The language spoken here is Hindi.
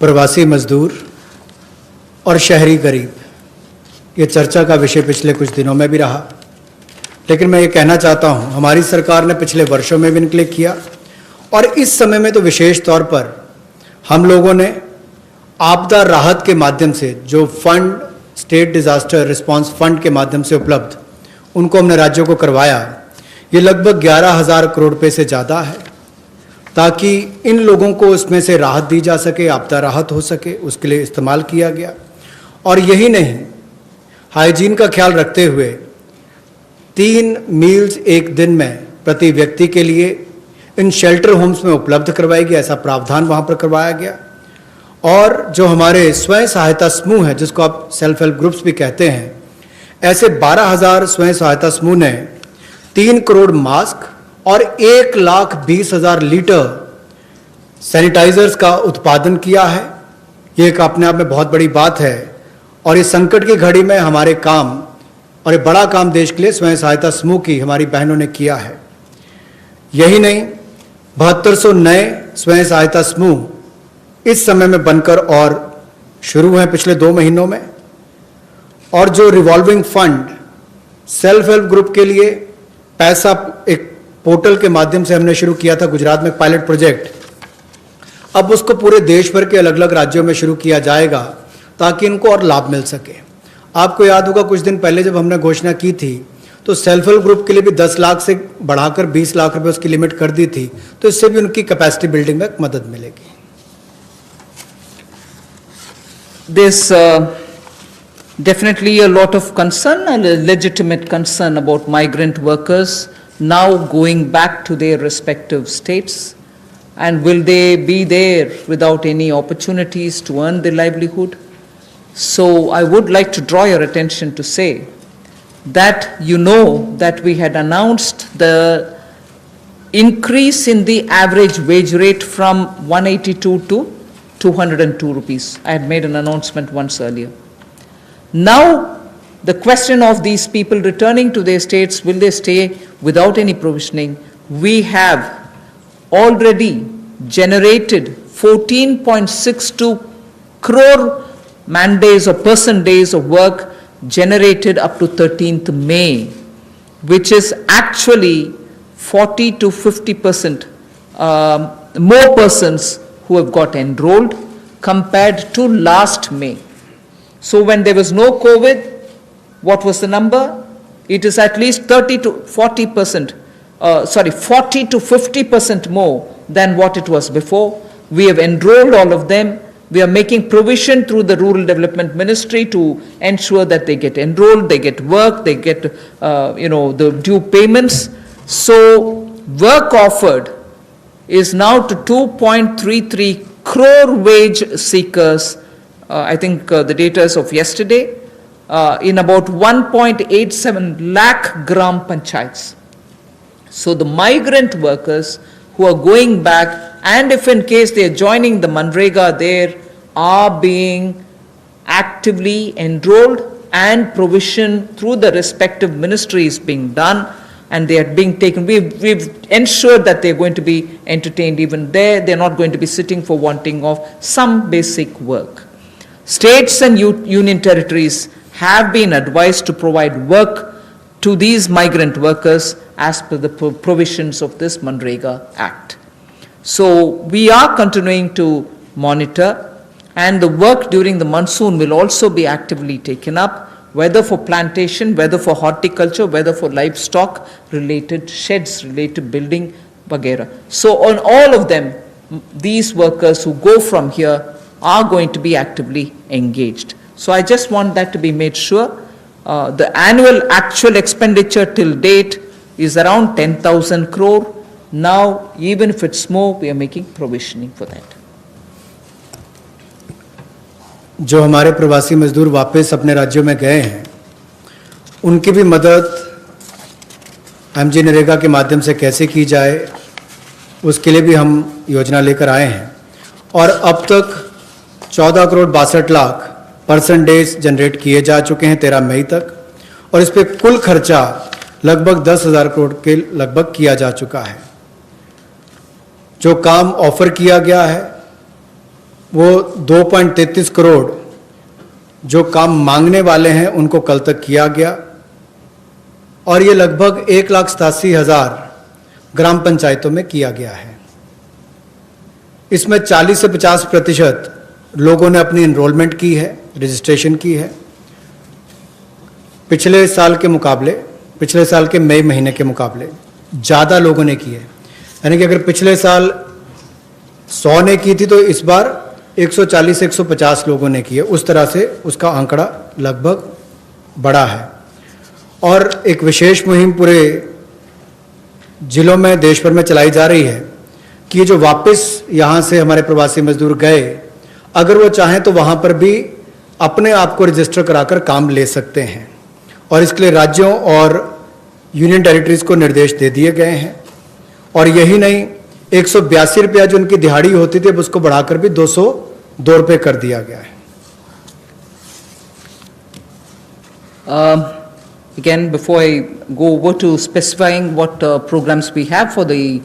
प्रवासी मजदूर और शहरी गरीब, ये चर्चा का विषय पिछले कुछ दिनों में भी रहा। लेकिन मैं ये कहना चाहता हूँ, हमारी सरकार ने पिछले वर्षों में भी इनके किया और इस समय में तो विशेष तौर पर हम लोगों ने आपदा राहत के माध्यम से जो fund, state disaster response fund के माध्यम से उपलब्ध, उनको हमने राज्यों को करवाया। ये लगभग 11,000 करोड़ रुपये से ज़्यादा है, ताकि इन लोगों को उसमें से राहत दी जा सके, आपदा राहत हो सके, उसके लिए इस्तेमाल किया गया। और यही नहीं, हाइजीन का ख्याल रखते हुए 3 मील्स एक दिन में प्रति व्यक्ति के लिए इन शेल्टर होम्स में उपलब्ध करवाई गई, ऐसा प्रावधान वहाँ पर करवाया गया। और जो हमारे स्वयं सहायता समूह हैं, जिसको आप सेल्फ हेल्प ग्रुप्स भी कहते हैं, ऐसे 12,000 स्वयं सहायता समूह ने 3 करोड़ मास्क और 1,20,000 लीटर सैनिटाइजर्स का उत्पादन किया है। ये एक अपने आप में बहुत बड़ी बात है और इस संकट की घड़ी में हमारे काम और एक बड़ा काम देश के लिए स्वयं सहायता समूह की हमारी बहनों ने किया है। यही नहीं, 7200 नए स्वयं सहायता समूह इस समय में बनकर और शुरू हैं पिछले 2 महीनों में। और जो revolving fund self help group के लिए पैसा एक पोर्टल के माध्यम से हमने शुरू किया था गुजरात में पायलट प्रोजेक्ट, अब उसको पूरे देश भर के अलग अलग राज्यों में शुरू किया जाएगा ताकि इनको और लाभ मिल सके। आपको याद होगा कुछ दिन पहले जब हमने घोषणा की थी तो सेल्फ हेल्प ग्रुप के लिए भी 10 लाख से बढ़ाकर 20 लाख रुपए उसकी लिमिट कर दी थी, तो इससे भी उनकी कैपेसिटी बिल्डिंग में मदद मिलेगी। There's definitely a lot of concern and a legitimate concern about migrant workers now going back to their respective states, and will they be there without any opportunities to earn their livelihood? So I would like to draw your attention to say that you know that we had announced the increase in the average wage rate from 182 to 202 rupees. I had made an announcement once earlier. Now the question of these people returning to their states, will they stay without any provisioning? We have already generated 14.62 crore man days or person days of work generated up to 13th May, which is actually 40 to 50% more persons who have got enrolled compared to last May. So when there was no COVID, what was the number? It is at least 30 to 40%, 40 to 50% more than what it was before. We have enrolled all of them. We are making provision through the Rural Development Ministry to ensure that they get enrolled, they get work, they get, the due payments. So work offered is now to 2.33 crore wage seekers. I think the data is of yesterday, in about 1.87 lakh gram panchayats. So the migrant workers who are going back, and if in case they are joining the Manrega, there are being actively enrolled and provision through the respective ministries being done, and they are being taken. We've ensured that they're going to be entertained even there. They're not going to be sitting for wanting of some basic work. States and union territories have been advised to provide work to these migrant workers as per the provisions of this Manrega Act. So we are continuing to monitor, and the work during the monsoon will also be actively taken up, whether for plantation, whether for horticulture, whether for livestock related sheds, related building, vagera. So on all of them, these workers who go from here are going to be actively engaged. So I just want that to be made sure. The annual actual expenditure till date is around 10,000 crore. Now, even if it's more, we are making provisioning for that. जो हमारे प्रवासी मजदूर वापस अपने राज्यों में गए हैं, उनकी भी मदद एमजी नरेगा के माध्यम से कैसे की जाए, उसके लिए भी हम योजना लेकर आए हैं। और अब तक 14 crore 62 lakh person days generate किए जा चुके हैं 13 मई तक, और इस पर कुल खर्चा लगभग 10,000 करोड़ के लगभग किया जा चुका है। जो काम ऑफर किया गया है वो 2.33 करोड़ जो काम मांगने वाले हैं उनको कल तक किया गया, और ये लगभग 1,87,000 ग्राम पंचायतों में किया गया है। इसमें 40 से 50% लोगों ने अपनी एनरोलमेंट की है, रजिस्ट्रेशन की है। पिछले साल के मुकाबले, पिछले साल के मई महीने के मुकाबले ज़्यादा लोगों ने की है। यानी कि अगर पिछले साल 100 ने की थी तो इस बार 140 से 150 लोगों ने की है। उस तरह से उसका आंकड़ा लगभग बड़ा है। और एक विशेष मुहिम पूरे जिलों में, देश भर में चलाई जा रही है कि ये जो वापस यहाँ से हमारे प्रवासी मजदूर गए, अगर वो चाहें तो वहाँ पर भी अपने आप को रजिस्टर कराकर काम ले सकते हैं। और इसके लिए राज्यों और यूनियन टेरिटरीज को निर्देश दे दिए गए हैं। और यही नहीं, 182 रुपया जो उनकी दिहाड़ी होती थी अब उसको बढ़ाकर भी 202 रुपये कर दिया गया है। Again, before I go over to specifying what programs we have for the